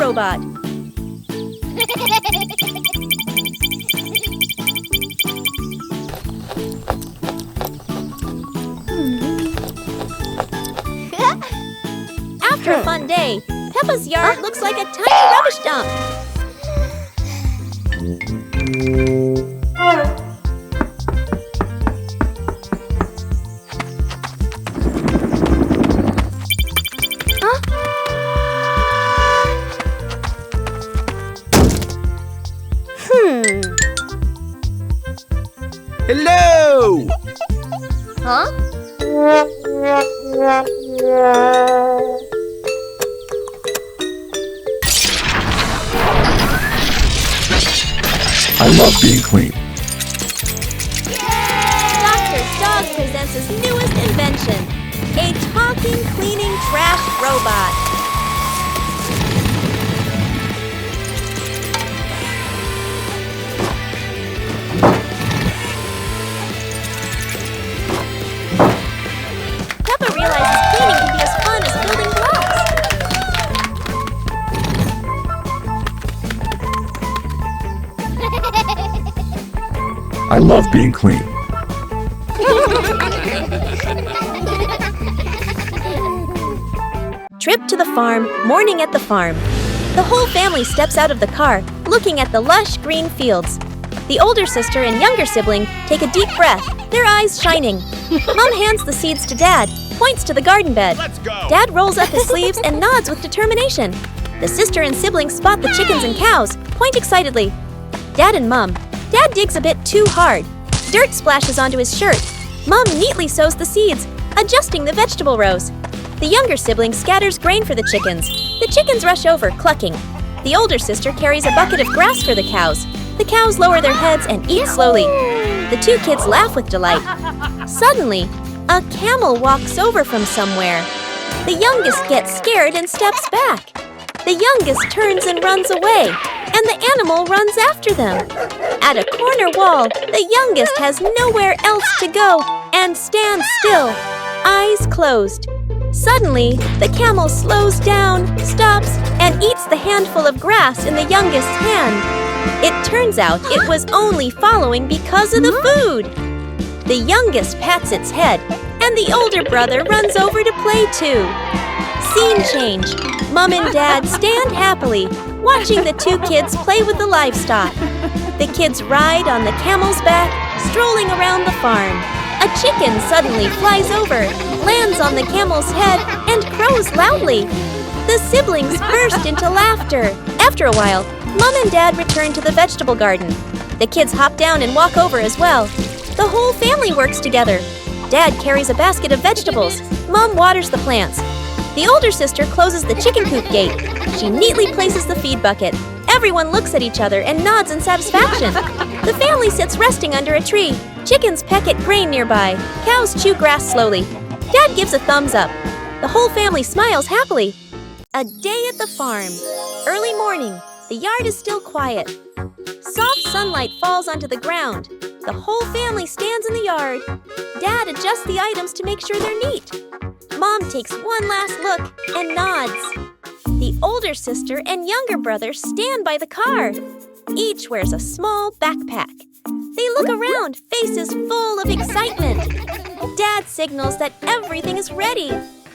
robot. After a fun day, Peppa's yard looks like a tiny rubbish dump. Hello! Huh? I love being clean. Dr. Dog presents his newest invention, a talking, cleaning trash robot. Peppa realizes cleaning can be as fun as building blocks. I love being clean. Trip to the farm, morning at the farm. The whole family steps out of the car, looking at the lush green fields. The older sister and younger sibling take a deep breath, their eyes shining. Mom hands the seeds to Dad, points to the garden bed. Let's go! Dad rolls up his sleeves and nods with determination. The sister and sibling spot the chickens and cows, point excitedly. Dad and Mom. Dad digs a bit too hard. Dirt splashes onto his shirt. Mom neatly sows the seeds, adjusting the vegetable rows. The younger sibling scatters grain for the chickens. The chickens rush over, clucking. The older sister carries a bucket of grass for the cows. The cows lower their heads and eat slowly. The two kids laugh with delight. Suddenly, a camel walks over from somewhere. The youngest gets scared and steps back. The youngest turns and runs away, and the animal runs after them. At a corner wall, the youngest has nowhere else to go and stands still, eyes closed. Suddenly, the camel slows down, stops, and eats the handful of grass in the youngest's hand. It turns out it was only following because of the food. The youngest pats its head, and the older brother runs over to play too. Scene change. Mom and Dad stand happily, watching the two kids play with the livestock. The kids ride on the camel's back, strolling around the farm. A chicken suddenly flies over, lands on the camel's head, and crows loudly. The siblings burst into laughter. After a while, Mom and Dad return to the vegetable garden. The kids hop down and walk over as well. The whole family works together. Dad carries a basket of vegetables. Mom waters the plants. The older sister closes the chicken coop gate. She neatly places the feed bucket. Everyone looks at each other and nods in satisfaction. The family sits resting under a tree. Chickens peck at grain nearby. Cows chew grass slowly. Dad gives a thumbs up. The whole family smiles happily. A day at the farm. Early morning. The yard is still quiet. Soft sunlight falls onto the ground. The whole family stands in the yard. Dad adjusts the items to make sure they're neat. Mom takes one last look and nods. The older sister and younger brother stand by the car. Each wears a small backpack. They look around, faces full of excitement. Dad signals that everything is ready.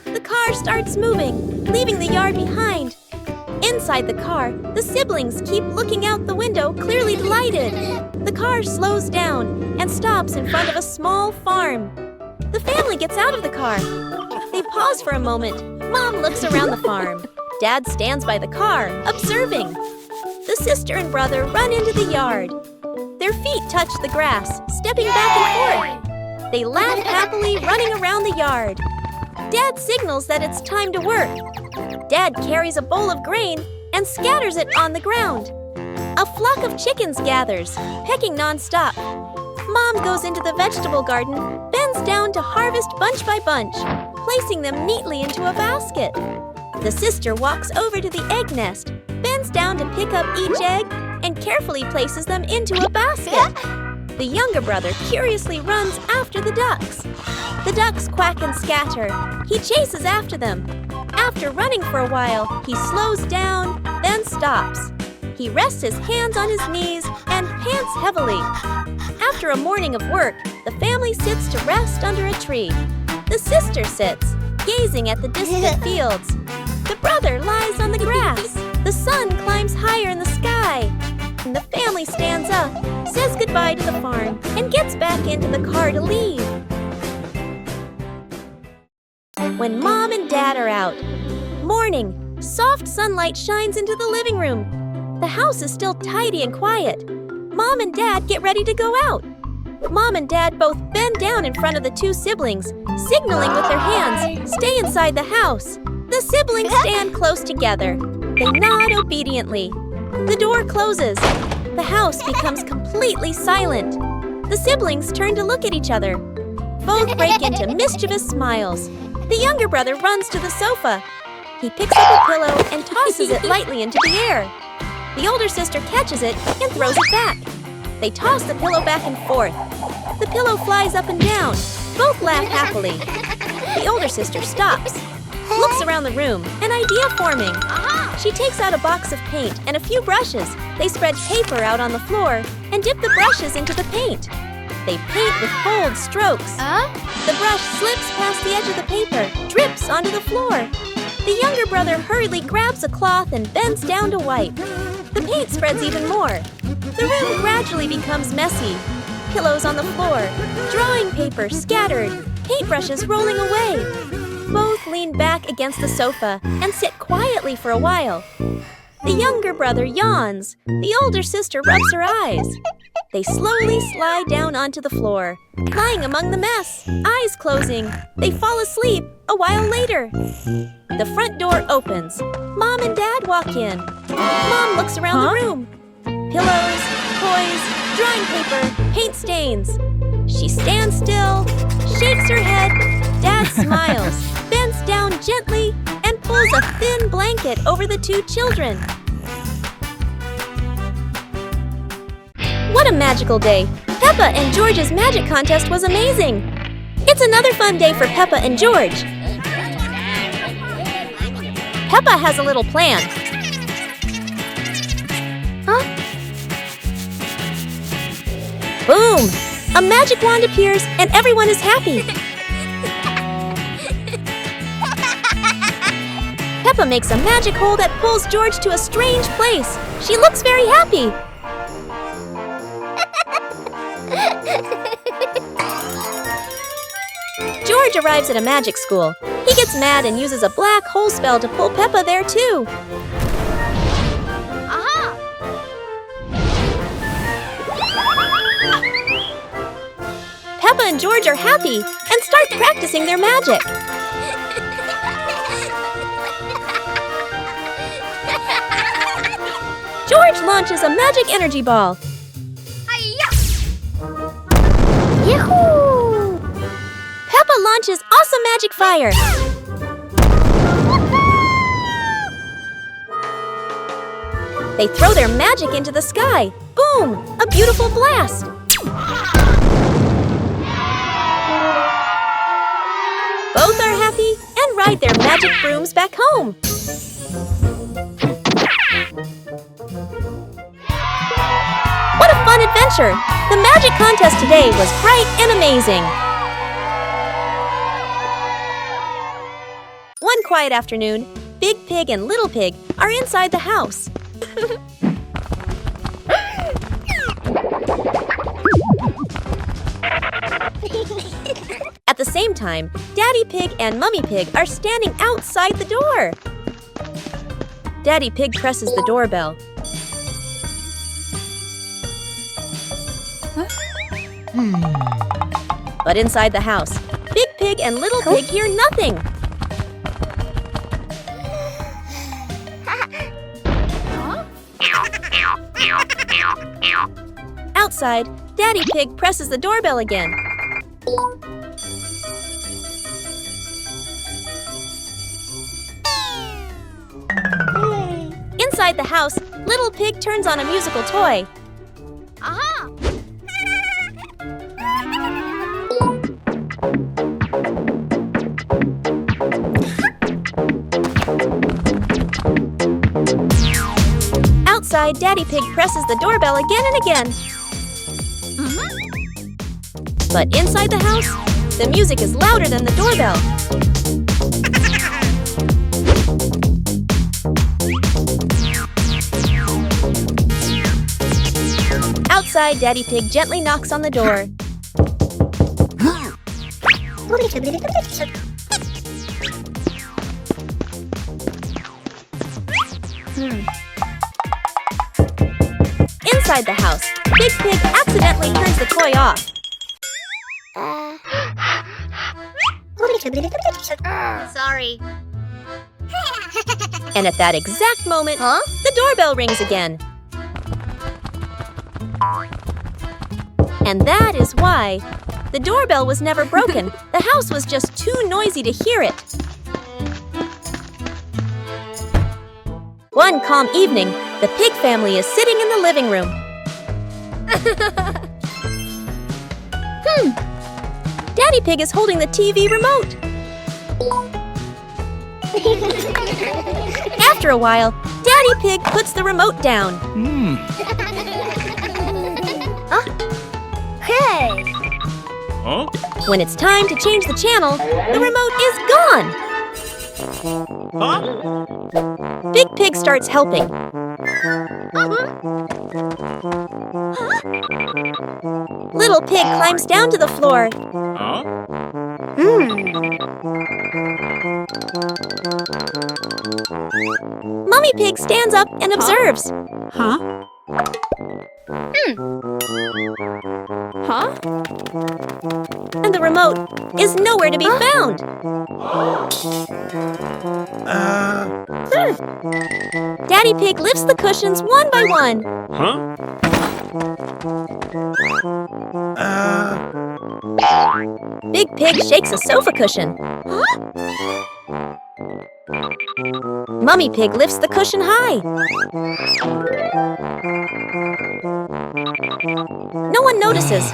The car starts moving, leaving the yard behind. Inside the car, the siblings keep looking out the window, clearly delighted. The car slows down and stops in front of a small farm. The family gets out of the car. They pause for a moment. Mom looks around the farm. Dad stands by the car, observing. The sister and brother run into the yard. Their feet touch the grass, stepping back and forth. They laugh happily, running around the yard. Dad signals that it's time to work. Dad carries a bowl of grain and scatters it on the ground. A flock of chickens gathers, pecking nonstop. Mom goes into the vegetable garden, bends down to harvest bunch by bunch, placing them neatly into a basket. The sister walks over to the egg nest, bends down to pick up each egg, and carefully places them into a basket. The younger brother curiously runs after the ducks. The ducks quack and scatter. He chases after them. After running for a while, he slows down, then and stops. He rests his hands on his knees and pants heavily. After a morning of work, the family sits to rest under a tree. The sister sits, gazing at the distant fields. The brother lies on the grass. The sun climbs higher in the sky. And the family stands up, says goodbye to the farm, and gets back into the car to leave. When Mom and Dad are out. Morning. Soft sunlight shines into the living room. The house is still tidy and quiet. Mom and Dad get ready to go out. Mom and Dad both bend down in front of the two siblings, signaling with their hands, "Stay inside the house." The siblings stand close together. They nod obediently. The door closes. The house becomes completely silent. The siblings turn to look at each other. Both break into mischievous smiles. The younger brother runs to the sofa. He picks up a pillow and tosses it lightly into the air. The older sister catches it and throws it back. They toss the pillow back and forth. The pillow flies up and down. Both laugh happily. The older sister stops, looks around the room, an idea forming. She takes out a box of paint and a few brushes. They spread paper out on the floor and dip the brushes into the paint. They paint with bold strokes. The brush slips past the edge of the paper, drips onto the floor. The younger brother hurriedly grabs a cloth and bends down to wipe. The paint spreads even more. The room gradually becomes messy. Pillows on the floor, drawing paper scattered, paintbrushes rolling away. Both lean back against the sofa and sit quietly for a while. The younger brother yawns. The older sister rubs her eyes. They slowly slide down onto the floor, lying among the mess, eyes closing. They fall asleep a while later. The front door opens. Mom and Dad walk in. Mom looks around the room. Pillows, toys, drawing paper, paint stains. She stands still, shakes her head. Dad smiles, bends down gently, and pulls a thin blanket over the two children. What a magical day! Peppa and George's magic contest was amazing! It's another fun day for Peppa and George. Peppa has a little plan. Boom! A magic wand appears and everyone is happy. Peppa makes a magic hole that pulls George to a strange place. She looks very happy. George arrives at a magic school. He gets mad and uses a black hole spell to pull Peppa there too. Peppa and George are happy and start practicing their magic. George launches a magic energy ball. Yahoo! Peppa launches awesome magic fire. They throw their magic into the sky. Boom! A beautiful blast. Both are happy and ride their magic brooms back home. What a fun adventure! The magic contest today was bright and amazing. One quiet afternoon, Big Pig and Little Pig are inside the house. At the same time, Daddy Pig and Mummy Pig are standing outside the door. Daddy Pig presses the doorbell. But inside the house, Big Pig and Little Pig hear nothing. Outside, Daddy Pig presses the doorbell again. Inside the house, Little Pig turns on a musical toy. Outside, Daddy Pig presses the doorbell again and again. But inside the house, the music is louder than the doorbell. Outside, Daddy Pig gently knocks on the door. Inside the house, Big Pig accidentally turns the toy off. Sorry. And at that exact moment, the doorbell rings again. And that is why the doorbell was never broken. The house was just too noisy to hear it. One calm evening, the pig family is sitting in the living room. Daddy Pig is holding the TV remote. After a while, Daddy Pig puts the remote down. Hey! When it's time to change the channel, the remote is gone. Big Pig starts helping. Little Pig climbs down to the floor. Mummy Pig stands up and observes. And the remote is nowhere to be found. Daddy Pig lifts the cushions one by one. Big Pig shakes a sofa cushion. Mummy Pig lifts the cushion high. No one notices.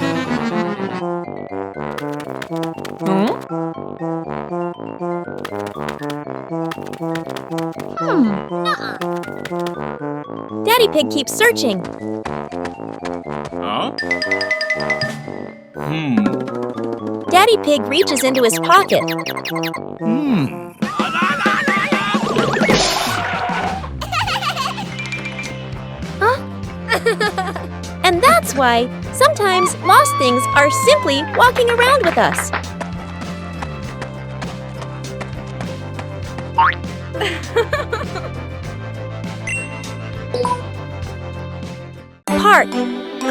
Daddy Pig keeps searching. Daddy Pig reaches into his pocket. And that's why sometimes lost things are simply walking around with us. Park.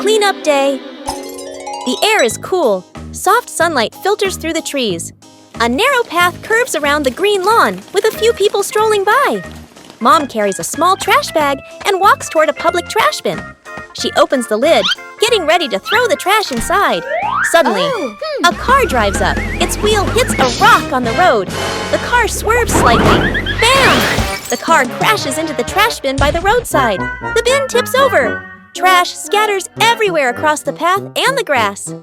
Cleanup day. The air is cool. Soft sunlight filters through the trees. A narrow path curves around the green lawn with a few people strolling by. Mom carries a small trash bag and walks toward a public trash bin. She opens the lid, getting ready to throw the trash inside. Suddenly, a car drives up. Its wheel hits a rock on the road. The car swerves slightly. Bam! The car crashes into the trash bin by the roadside. The bin tips over. Trash scatters everywhere across the path and the grass.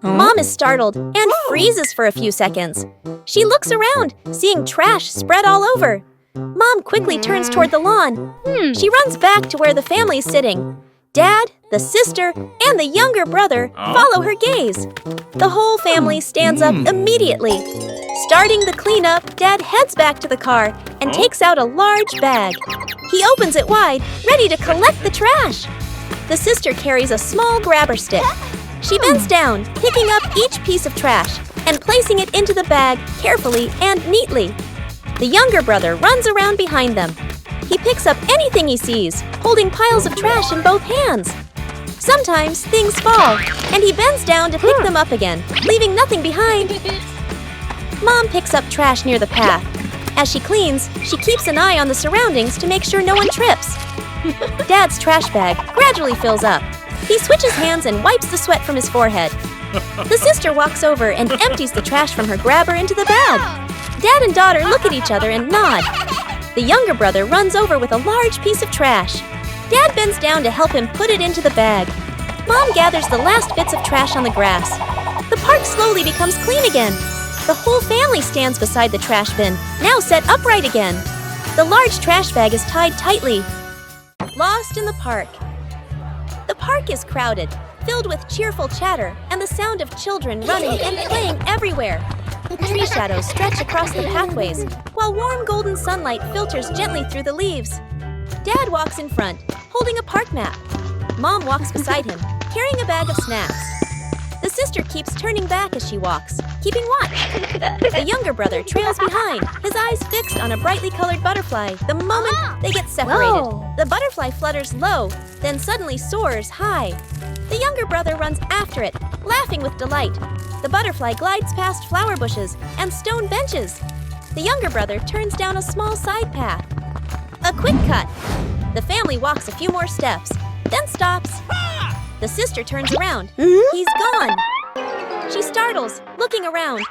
Mom is startled and freezes for a few seconds. She looks around, seeing trash spread all over. Mom quickly turns toward the lawn. She runs back to where the family is sitting. Dad, the sister, and the younger brother follow her gaze. The whole family stands up immediately. Starting the cleanup, Dad heads back to the car and takes out a large bag. He opens it wide, ready to collect the trash. The sister carries a small grabber stick. She bends down, picking up each piece of trash and placing it into the bag carefully and neatly. The younger brother runs around behind them. He picks up anything he sees, holding piles of trash in both hands. Sometimes things fall, and he bends down to pick them up again, leaving nothing behind. Mom picks up trash near the path. As she cleans, she keeps an eye on the surroundings to make sure no one trips. Dad's trash bag gradually fills up. He switches hands and wipes the sweat from his forehead. The sister walks over and empties the trash from her grabber into the bag. Dad and daughter look at each other and nod. The younger brother runs over with a large piece of trash. Dad bends down to help him put it into the bag. Mom gathers the last bits of trash on the grass. The park slowly becomes clean again. The whole family stands beside the trash bin, now set upright again. The large trash bag is tied tightly. Lost in the park. The park is crowded, filled with cheerful chatter and the sound of children running and playing everywhere. Tree shadows stretch across the pathways, while warm golden sunlight filters gently through the leaves. Dad walks in front, holding a park map. Mom walks beside him, carrying a bag of snacks. The sister keeps turning back as she walks, keeping watch. The younger brother trails behind, his eyes fixed on a brightly colored butterfly the moment they get separated. Whoa. The butterfly flutters low, then suddenly soars high. The younger brother runs after it, laughing with delight. The butterfly glides past flower bushes and stone benches. The younger brother turns down a small side path. A quick cut. The family walks a few more steps, then stops. The sister turns around. He's gone. She startles, looking around.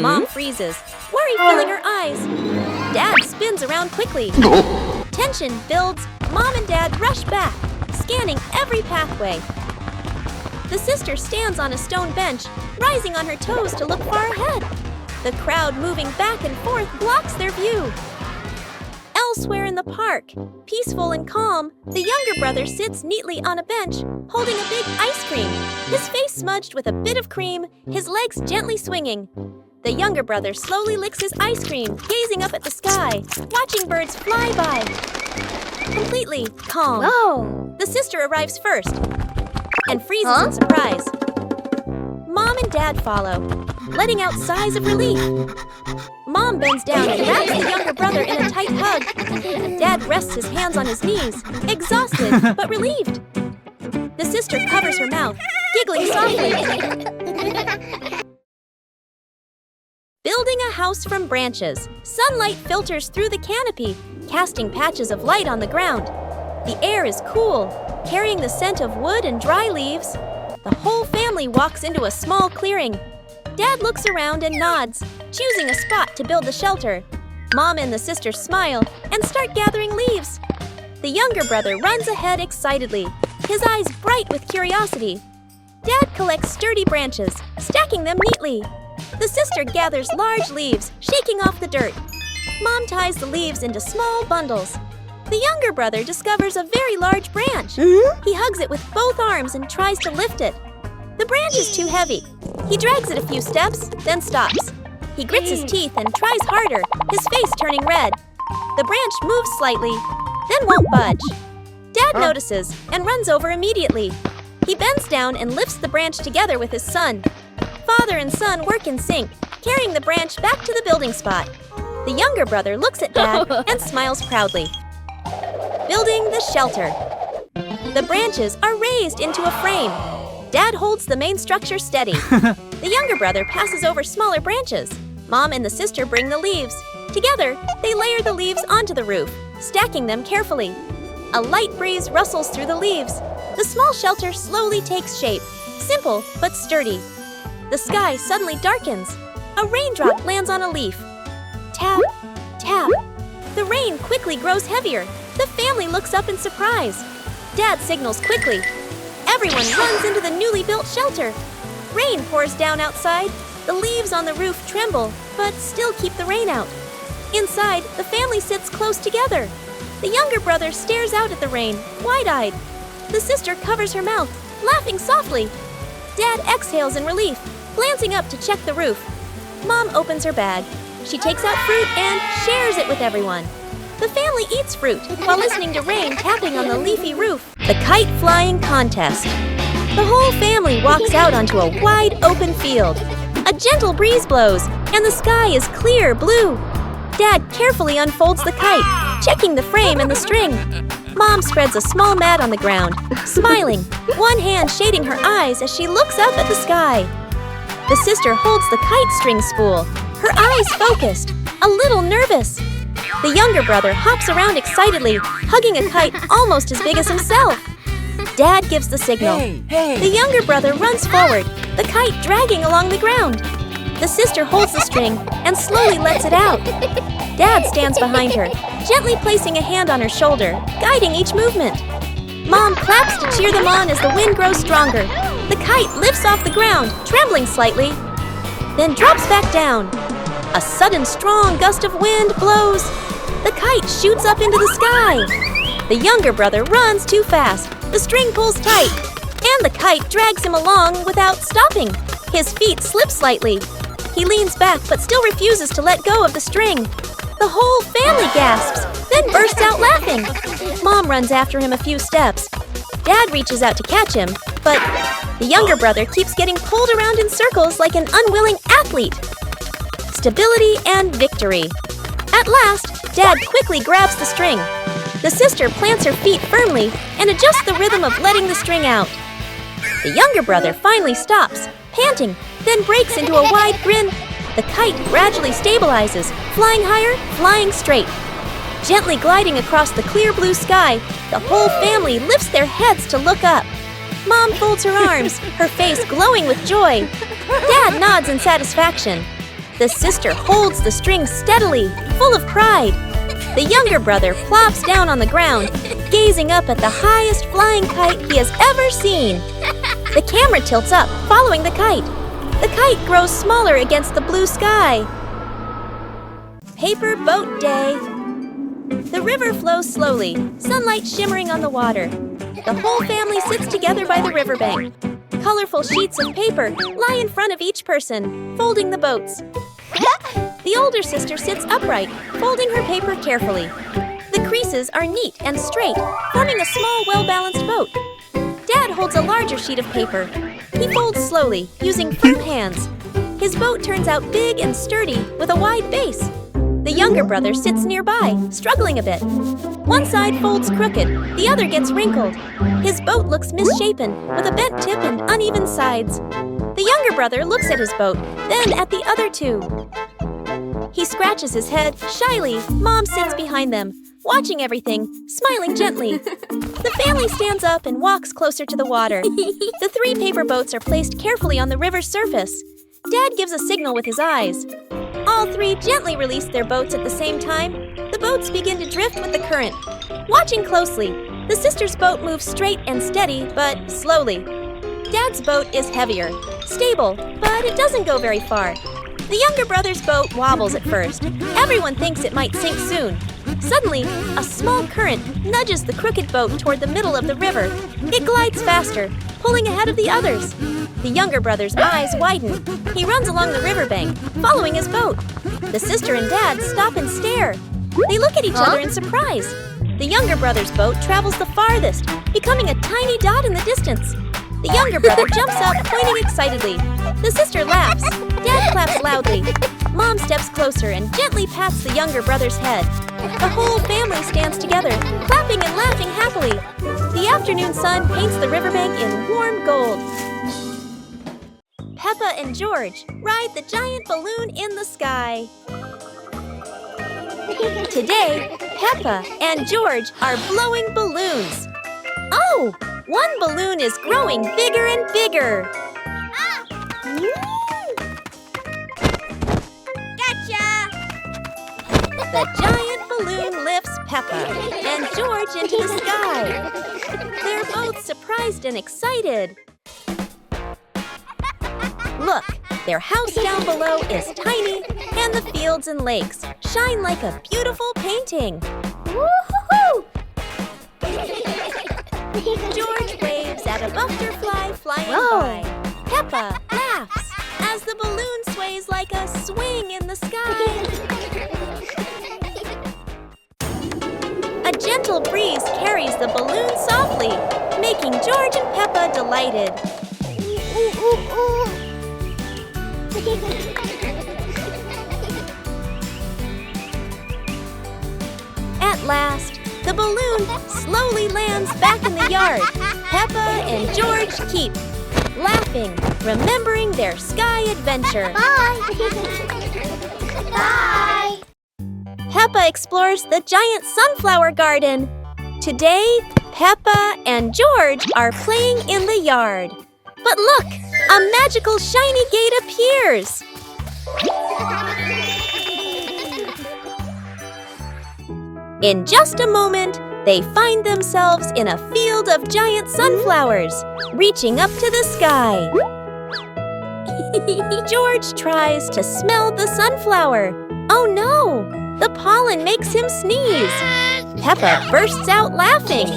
Mom freezes, worry filling her eyes. Dad spins around quickly. Tension builds. Mom and Dad rush back, scanning every pathway. The sister stands on a stone bench, rising on her toes to look far ahead. The crowd moving back and forth blocks their view. Elsewhere in the park, peaceful and calm, the younger brother sits neatly on a bench, holding a big ice cream, his face smudged with a bit of cream, his legs gently swinging. The younger brother slowly licks his ice cream, gazing up at the sky, watching birds fly by. Completely calm. Whoa. The sister arrives first and freezes in surprise. Mom and Dad follow, letting out sighs of relief. Mom bends down and wraps the younger brother in a tight hug. Dad rests his hands on his knees, exhausted but relieved. The sister covers her mouth, giggling softly. Building a house from branches, sunlight filters through the canopy, casting patches of light on the ground. The air is cool, carrying the scent of wood and dry leaves. The whole family walks into a small clearing. Dad looks around and nods, choosing a spot to build the shelter. Mom and the sister smile and start gathering leaves. The younger brother runs ahead excitedly, his eyes bright with curiosity. Dad collects sturdy branches, stacking them neatly. The sister gathers large leaves, shaking off the dirt. Mom ties the leaves into small bundles. The younger brother discovers a very large branch. He hugs it with both arms and tries to lift it. The branch is too heavy. He drags it a few steps, then stops. He grits his teeth and tries harder, his face turning red. The branch moves slightly, then won't budge. Dad notices and runs over immediately. He bends down and lifts the branch together with his son. Father and son work in sync, carrying the branch back to the building spot. The younger brother looks at Dad and smiles proudly. Building the shelter. The branches are raised into a frame. Dad holds the main structure steady. The younger brother passes over smaller branches. Mom and the sister bring the leaves. Together, they layer the leaves onto the roof, stacking them carefully. A light breeze rustles through the leaves. The small shelter slowly takes shape, simple but sturdy. The sky suddenly darkens. A raindrop lands on a leaf. Tap, tap. The rain quickly grows heavier. The family looks up in surprise. Dad signals quickly. Everyone runs into the newly built shelter. Rain pours down outside. The leaves on the roof tremble, but still keep the rain out. Inside, the family sits close together. The younger brother stares out at the rain, wide-eyed. The sister covers her mouth, laughing softly. Dad exhales in relief, glancing up to check the roof. Mom opens her bag. She takes out fruit and shares it with everyone. The family eats fruit while listening to rain tapping on the leafy roof. The kite flying contest. The whole family walks out onto a wide open field. A gentle breeze blows, and the sky is clear blue. Dad carefully unfolds the kite, checking the frame and the string. Mom spreads a small mat on the ground, smiling, one hand shading her eyes as she looks up at the sky. The sister holds the kite string spool, her eyes focused, a little nervous. The younger brother hops around excitedly, hugging a kite almost as big as himself. Dad gives the signal. Hey. The younger brother runs forward, the kite dragging along the ground. The sister holds the string and slowly lets it out. Dad stands behind her, gently placing a hand on her shoulder, guiding each movement. Mom claps to cheer them on as the wind grows stronger. The kite lifts off the ground, trembling slightly, then drops back down. A sudden strong gust of wind blows. The kite shoots up into the sky. The younger brother runs too fast. The string pulls tight, and the kite drags him along without stopping. His feet slip slightly. He leans back but still refuses to let go of the string. The whole family gasps, then bursts out laughing. Mom runs after him a few steps. Dad reaches out to catch him, but the younger brother keeps getting pulled around in circles like an unwilling athlete. Stability and victory. At last, Dad quickly grabs the string. The sister plants her feet firmly and adjusts the rhythm of letting the string out. The younger brother finally stops, panting, then breaks into a wide grin. The kite gradually stabilizes, flying higher, flying straight. Gently gliding across the clear blue sky, the whole family lifts their heads to look up. Mom folds her arms, her face glowing with joy. Dad nods in satisfaction. The sister holds the string steadily, full of pride. The younger brother plops down on the ground, gazing up at the highest flying kite he has ever seen. The camera tilts up, following the kite. The kite grows smaller against the blue sky. Paper Boat Day. The river flows slowly, sunlight shimmering on the water. The whole family sits together by the riverbank. Colorful sheets of paper lie in front of each person, folding the boats. The older sister sits upright, folding her paper carefully. The creases are neat and straight, forming a small, well-balanced boat. Dad holds a larger sheet of paper. He folds slowly, using firm hands. His boat turns out big and sturdy, with a wide base. The younger brother sits nearby, struggling a bit. One side folds crooked, the other gets wrinkled. His boat looks misshapen, with a bent tip and uneven sides. The younger brother looks at his boat, then at the other two. He scratches his head, shyly. Mom sits behind them, watching everything, smiling gently. The family stands up and walks closer to the water. The 3 paper boats are placed carefully on the river's surface. Dad gives a signal with his eyes. All 3 gently release their boats at the same time. The boats begin to drift with the current. Watching closely, the sister's boat moves straight and steady, but slowly. Dad's boat is heavier, stable, but it doesn't go very far. The younger brother's boat wobbles at first. Everyone thinks it might sink soon. Suddenly, a small current nudges the crooked boat toward the middle of the river. It glides faster, pulling ahead of the others. The younger brother's eyes widen. He runs along the riverbank, following his boat. The sister and dad stop and stare. They look at each other in surprise. The younger brother's boat travels the farthest, becoming a tiny dot in the distance. The younger brother jumps up, pointing excitedly. The sister laughs. Dad claps loudly. Mom steps closer and gently pats the younger brother's head. The whole family stands together, clapping and laughing happily. The afternoon sun paints the riverbank in warm gold. Peppa and George ride the giant balloon in the sky. Today, Peppa and George are blowing balloons. Oh, one balloon is growing bigger and bigger. Gotcha! The giant balloon lifts Peppa and George into the sky. They're both surprised and excited. Look, their house down below is tiny, and the fields and lakes shine like a beautiful painting. Woo-hoo-hoo! George waves at a butterfly flying by. Peppa laughs as the balloon sways like a swing in the sky. A gentle breeze carries the balloon softly, making George and Peppa delighted. Ooh, ooh, ooh. At last, the balloon slowly lands back in the yard. Peppa and George keep laughing, remembering their sky adventure. Bye! Bye! Peppa explores the giant sunflower garden. Today, Peppa and George are playing in the yard. But look, a magical shiny gate appears. In just a moment, they find themselves in a field of giant sunflowers, reaching up to the sky. George tries to smell the sunflower. Oh no! The pollen makes him sneeze. Peppa bursts out laughing.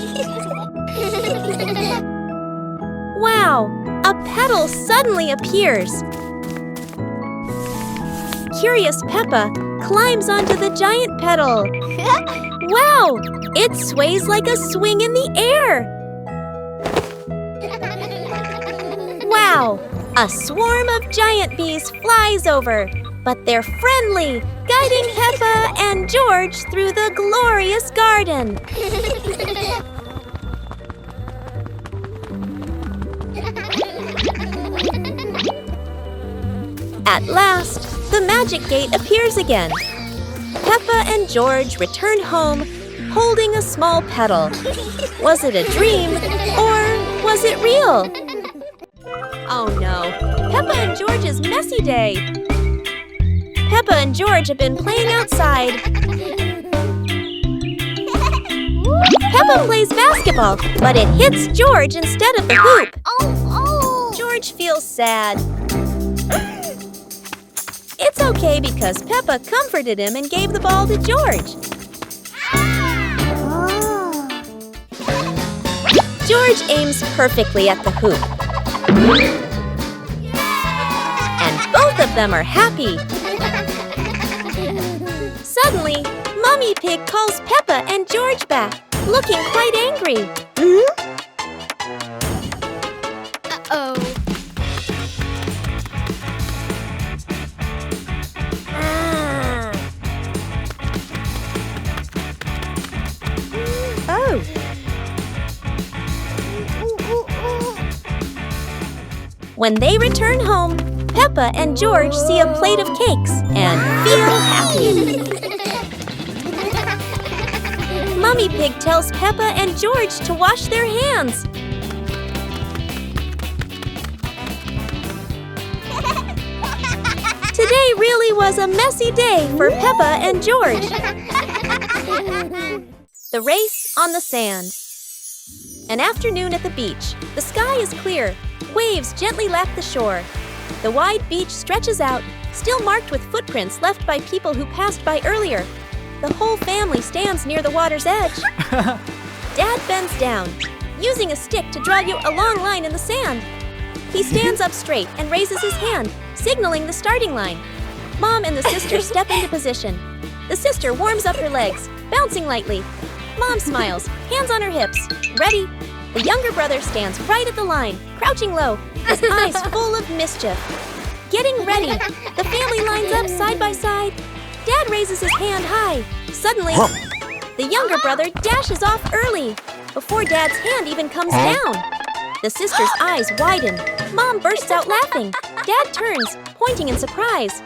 Wow, a petal suddenly appears. Curious Peppa climbs onto the giant petal. Wow, it sways like a swing in the air. Wow, a swarm of giant bees flies over, but they're friendly, guiding Peppa and George through the glorious garden. At last, the magic gate appears again. Peppa and George return home, holding a small petal. Was it a dream, or was it real? Oh no, Peppa and George's messy day. Peppa and George have been playing outside. Peppa plays basketball, but it hits George instead of the hoop. George feels sad. It's okay because Peppa comforted him and gave the ball to George. George aims perfectly at the hoop. And both of them are happy. Suddenly, Mummy Pig calls Peppa and George back, looking quite angry. Uh-oh. Oh. When they return home, Peppa and George see a plate of cakes and feel happy. Mummy Pig tells Peppa and George to wash their hands. Today really was a messy day for Peppa and George. The race on the sand. An afternoon at the beach. The sky is clear. Waves gently lap the shore. The wide beach stretches out, still marked with footprints left by people who passed by earlier. The whole family stands near the water's edge. Dad bends down, using a stick to draw a long line in the sand. He stands up straight and raises his hand, signaling the starting line. Mom and the sister step into position. The sister warms up her legs, bouncing lightly. Mom smiles, hands on her hips. Ready? The younger brother stands right at the line, crouching low, his eyes full of mischief. Getting ready, the family lines up side by side. Dad raises his hand high. Suddenly, the younger brother dashes off early, before Dad's hand even comes down. The sister's eyes widen. Mom bursts out laughing. Dad turns, pointing in surprise.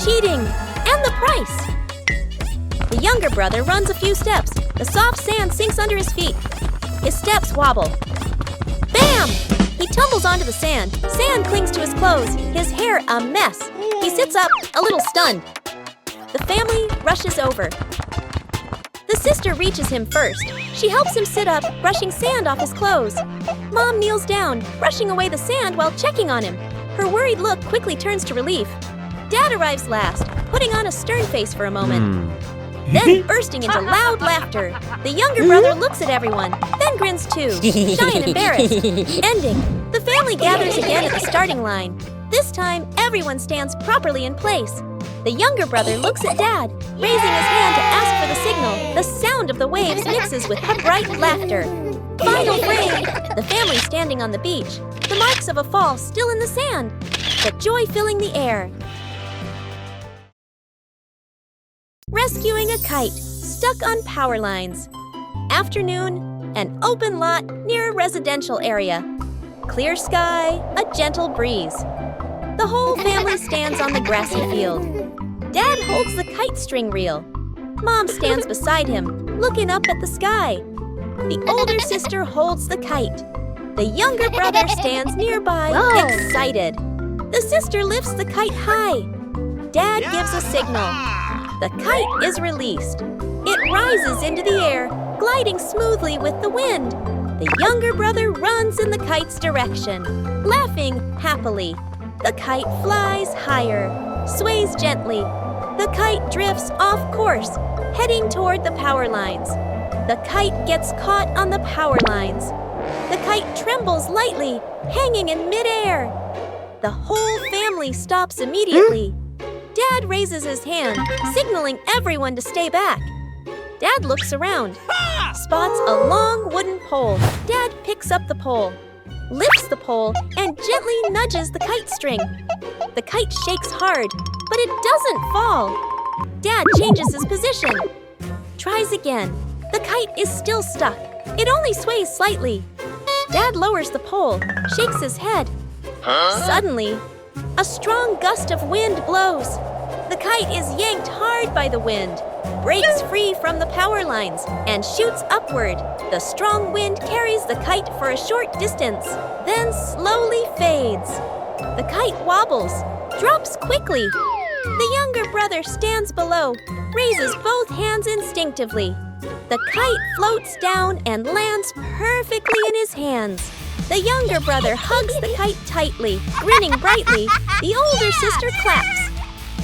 Cheating! And the price! The younger brother runs a few steps. The soft sand sinks under his feet. His steps wobble. Bam! He tumbles onto the sand. Sand clings to his clothes, his hair a mess. He sits up, a little stunned. The family rushes over. The sister reaches him first. She helps him sit up, brushing sand off his clothes. Mom kneels down, brushing away the sand while checking on him. Her worried look quickly turns to relief. Dad arrives last, putting on a stern face for a moment. Then bursting into loud laughter. The younger brother looks at everyone, then grins too, shy and embarrassed. Ending. The family gathers again at the starting line. This time, everyone stands properly in place. The younger brother looks at Dad, raising his hand to ask for the signal. The sound of the waves mixes with bright laughter. Final frame, the family standing on the beach, the marks of a fall still in the sand, but joy filling the air. Rescuing a kite, stuck on power lines. Afternoon, an open lot near a residential area. Clear sky, a gentle breeze. The whole family stands on the grassy field. Dad holds the kite string reel. Mom stands beside him, looking up at the sky. The older sister holds the kite. The younger brother stands nearby, excited. The sister lifts the kite high. Dad gives a signal. The kite is released. It rises into the air, gliding smoothly with the wind. The younger brother runs in the kite's direction, laughing happily. The kite flies higher. sways gently. The kite drifts off course, heading toward the power lines. The kite gets caught on the power lines. The kite trembles lightly, hanging in midair. The whole family stops immediately. Dad raises his hand, signaling everyone to stay back. Dad looks around, spots a long wooden pole. Dad picks up the pole, lifts the pole, and gently nudges the kite string. The kite shakes hard, but it doesn't fall. Dad changes his position. Tries again. The kite is still stuck. It only sways slightly. Dad lowers the pole, shakes his head. Suddenly, a strong gust of wind blows. The kite is yanked hard by the wind, breaks free from the power lines, and shoots upward. The strong wind carries the kite for a short distance, then slowly fades. The kite wobbles, drops quickly. The younger brother stands below, raises both hands instinctively. The kite floats down and lands perfectly in his hands. The younger brother hugs the kite tightly, grinning brightly. The older sister claps.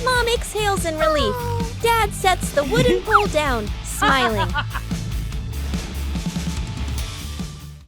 Mom exhales in relief. Dad sets the wooden pole down, smiling.